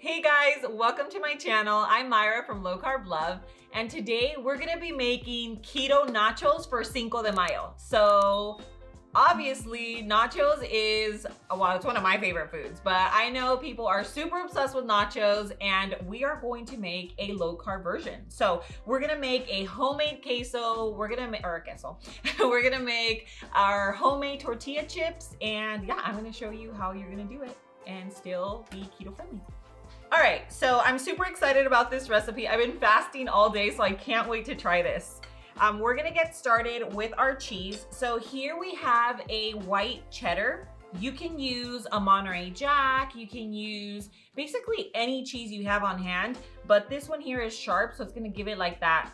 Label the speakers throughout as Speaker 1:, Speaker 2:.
Speaker 1: Hey guys, welcome to my channel. I'm Myra from Low Carb Love, and today we're gonna be making keto nachos for Cinco de Mayo. So obviously nachos is, well, it's one of my favorite foods, but I know people are super obsessed with nachos, and we are going to make a low carb version. So we're gonna make a homemade queso, we're gonna make our homemade tortilla chips, and yeah, I'm gonna show you how you're gonna do it and still be keto friendly. All right, so I'm super excited about this recipe. I've been fasting all day, so I can't wait to try this. We're gonna get started with our cheese. So here we have a white cheddar. You can use a Monterey Jack, you can use basically any cheese you have on hand, but this one here is sharp, so it's gonna give it like that,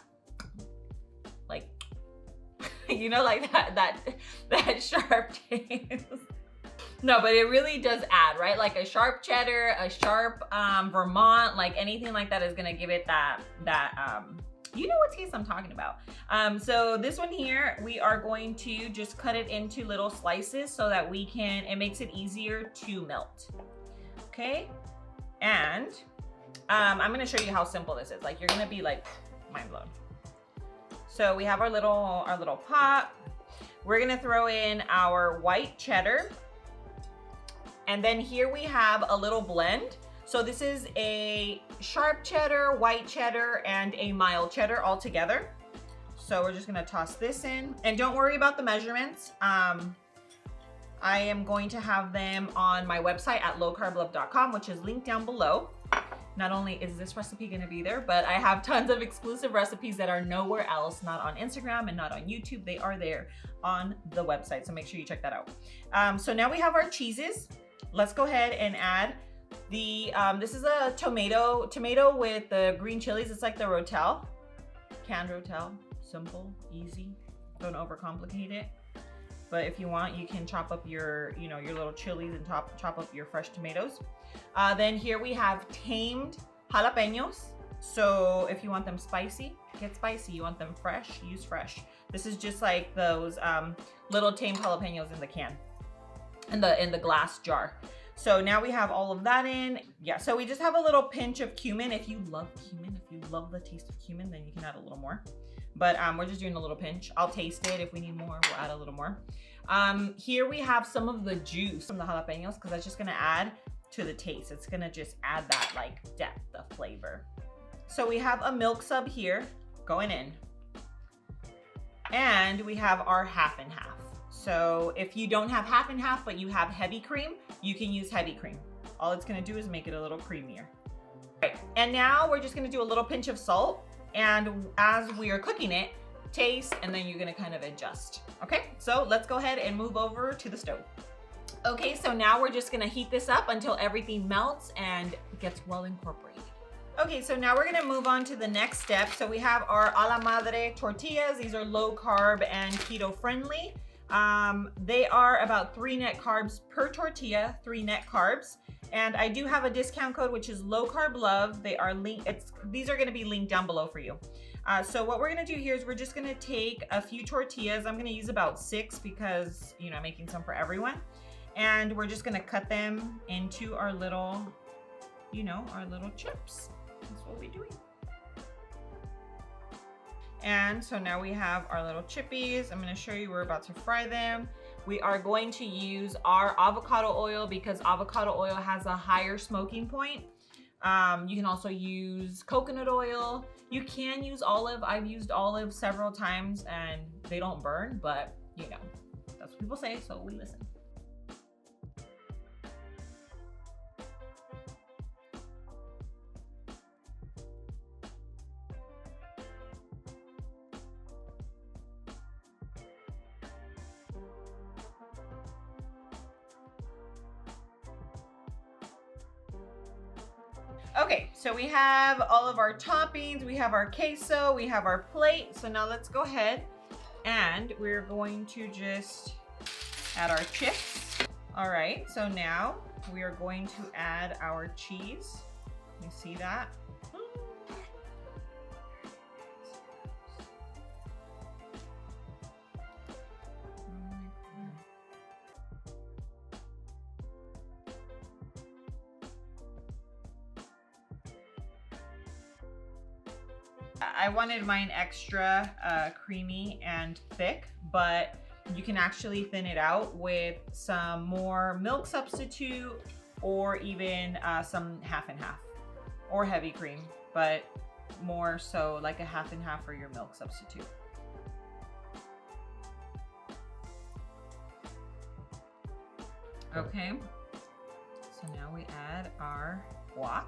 Speaker 1: like, you know, like that sharp taste. No, but it really does add, right? Like a sharp cheddar, a sharp Vermont, like anything like that is gonna give it that you know what taste I'm talking about. So this one here, we are going to just cut it into little slices so that it makes it easier to melt. Okay, and I'm gonna show you how simple this is. Like, you're gonna be like mind blown. So we have our little pot. We're gonna throw in our white cheddar. And then here we have a little blend. So this is a sharp cheddar, white cheddar, and a mild cheddar all together. So we're just gonna toss this in. And don't worry about the measurements. I am going to have them on my website at lowcarblove.com, which is linked down below. Not only is this recipe gonna be there, but I have tons of exclusive recipes that are nowhere else, not on Instagram and not on YouTube. They are there on the website, so make sure you check that out. So now we have our cheeses. Let's go ahead and add the, this is a tomato with the green chilies. It's like the rotel, canned rotel, simple, easy, don't overcomplicate it. But if you want, you can chop up your, you know, your little chilies and chop up your fresh tomatoes. Then here we have tamed jalapeños. So if you want them spicy, get spicy. You want them fresh, use fresh. This is just like those little tamed jalapeños in the can. In the glass jar. So now we have all of that in. Yeah, so we just have a little pinch of cumin. If you love cumin, if you love the taste of cumin, then you can add a little more. But we're just doing a little pinch. I'll taste it. If we need more, we'll add a little more. Here we have some of the juice from the jalapenos, because that's just gonna add to the taste. It's gonna just add that like depth of flavor. So we have a milk sub here going in. And we have our half and half. So if you don't have half and half, but you have heavy cream, you can use heavy cream. All it's gonna do is make it a little creamier. Right. And now we're just gonna do a little pinch of salt. And as we are cooking it, taste, and then you're gonna kind of adjust. Okay, so let's go ahead and move over to the stove. Okay, so now we're just gonna heat this up until everything melts and gets well incorporated. Okay, so now we're gonna move on to the next step. So we have our Alamadre tortillas. These are low carb and keto friendly. They are about 3 net carbs per tortilla, 3 net carbs. And I do have a discount code, which is lowcarblove. These are gonna be linked down below for you. So what we're gonna do here is we're just gonna take a few tortillas. I'm gonna use about 6 because, you know, I'm making some for everyone. And we're just gonna cut them into our little, you know, our little chips. That's what we're doing. And so now we have our little chippies. I'm gonna show you, we're about to fry them. We are going to use our avocado oil because avocado oil has a higher smoking point. You can also use coconut oil. You can use olive. I've used olive several times and they don't burn, but you know, that's what people say, so we listen. Okay, so we have all of our toppings, we have our queso, we have our plate. So now let's go ahead and we're going to just add our chips. All right, so now we are going to add our cheese. You see that? I wanted mine extra creamy and thick, but you can actually thin it out with some more milk substitute or even some half and half or heavy cream, but more so like a half and half for your milk substitute. Okay, so now we add our guac.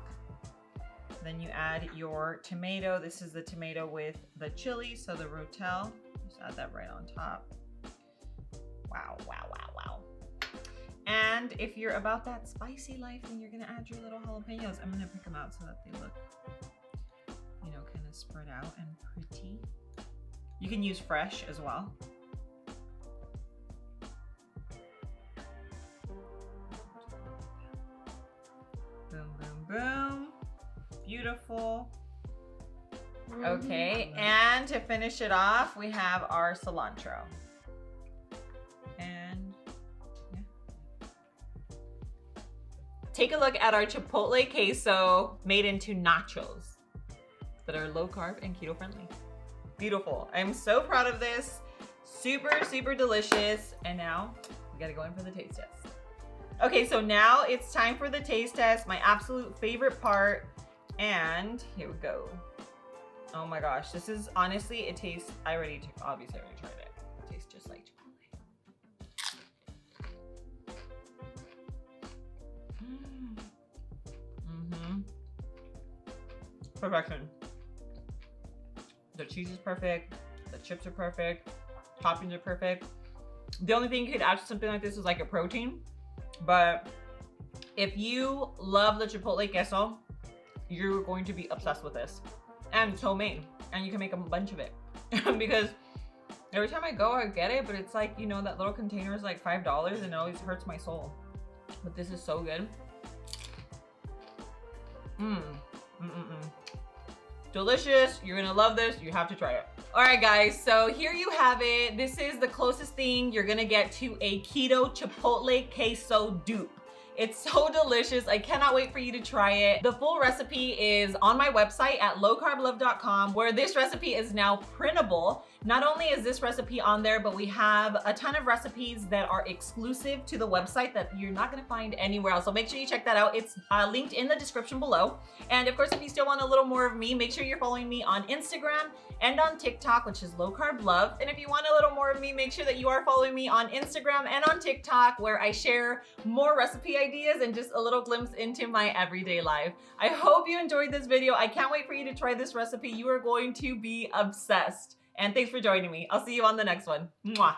Speaker 1: Then you add your tomato. This is the tomato with the chili, so the rotel. Just add that right on top. Wow, wow, wow, wow. And if you're about that spicy life, then you're gonna add your little jalapenos. I'm gonna pick them out so that they look, you know, kind of spread out and pretty. You can use fresh as well. Boom, boom, boom. Beautiful. Okay, and to finish it off, we have our cilantro. And yeah. Take a look at our chipotle queso made into nachos that are low carb and keto friendly. Beautiful. I'm so proud of this. Super, super delicious. And now we gotta go in for the taste test. Okay, so now it's time for the taste test, my absolute favorite part. And here we go. Oh my gosh, this is honestly, it tastes, obviously I already tried it. It tastes just like Chipotle. Perfection. The cheese is perfect. The chips are perfect. Toppings are perfect. The only thing you could add to something like this is like a protein. But if you love the chipotle queso, you're going to be obsessed with this. And it's homemade, and you can make a bunch of it. Because every time I go, I get it, but it's like, you know, that little container is like $5 and it always hurts my soul. But this is so good. Delicious. You're gonna love this. You have to try it. All right, guys, so here you have it. This is the closest thing you're gonna get to a keto chipotle queso dupe. It's so delicious. I cannot wait for you to try it. The full recipe is on my website at lowcarblove.com, where this recipe is now printable. Not only is this recipe on there, but we have a ton of recipes that are exclusive to the website that you're not gonna find anywhere else. So make sure you check that out. It's linked in the description below. And of course, if you still want a little more of me, make sure you're following me on Instagram and on TikTok, which is lowcarblove. And if you want a little more of me, make sure that you are following me on Instagram and on TikTok, where I share more recipe ideas and just a little glimpse into my everyday life. I hope you enjoyed this video. I can't wait for you to try this recipe. You are going to be obsessed. And thanks for joining me. I'll see you on the next one. Mwah.